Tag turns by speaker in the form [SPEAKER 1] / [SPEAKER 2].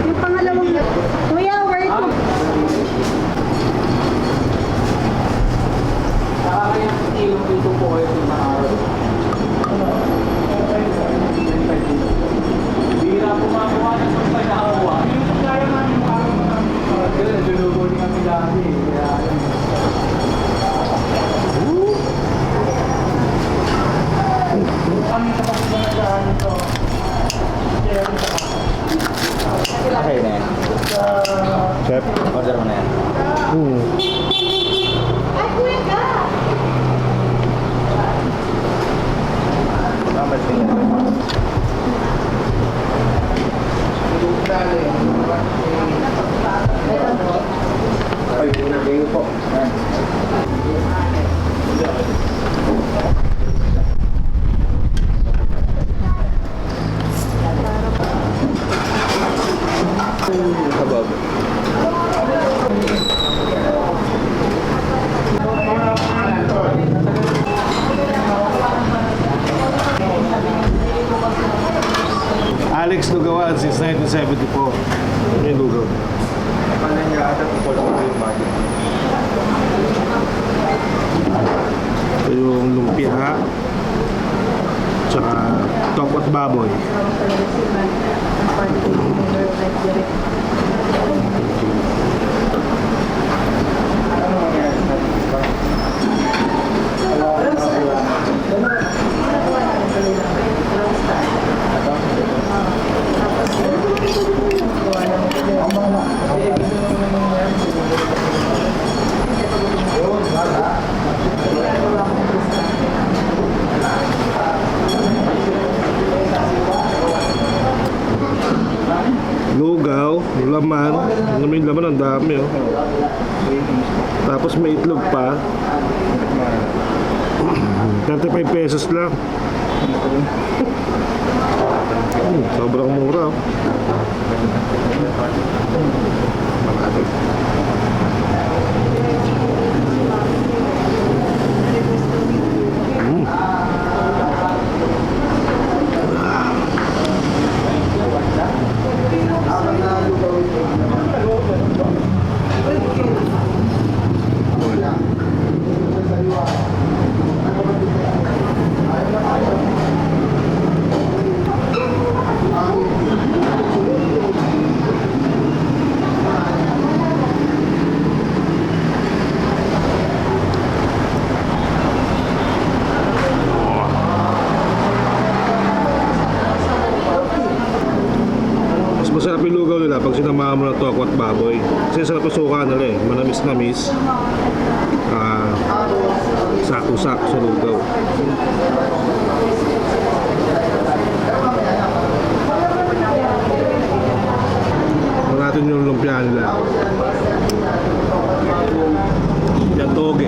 [SPEAKER 1] Yung pangalawang kuya, where to?
[SPEAKER 2] Nakakayang dito po kayo sa araw. Bira po makuha na sa pag-awa. Kaya namin makakuha namin. Kaya nalubo din kami dati. Kami sa pagkakasaan ito. Okay na yan.
[SPEAKER 3] Chef?
[SPEAKER 2] Order mo na yan.
[SPEAKER 1] Ay, kuya ka!
[SPEAKER 2] Dapat tingnan. Ay, pinagay po. Kabab.
[SPEAKER 3] Alex Lugawan since 1974. May lugaw. Ito yung lumpia, tsaka tokwa at baboy. Lugaw, laman. Ano may laman? Ang dami, oh. Tapos may itlog pa. 35 pesos lang. Sobrang mura, oh. Masarap yung lugaw nila pag sinamahan mo ng tokwa at baboy. Kasi sarap yung suka nila eh. Manamis-namis. Sakto-sakto sa lugaw. Ito natin yung lumpia nila. Yan toge.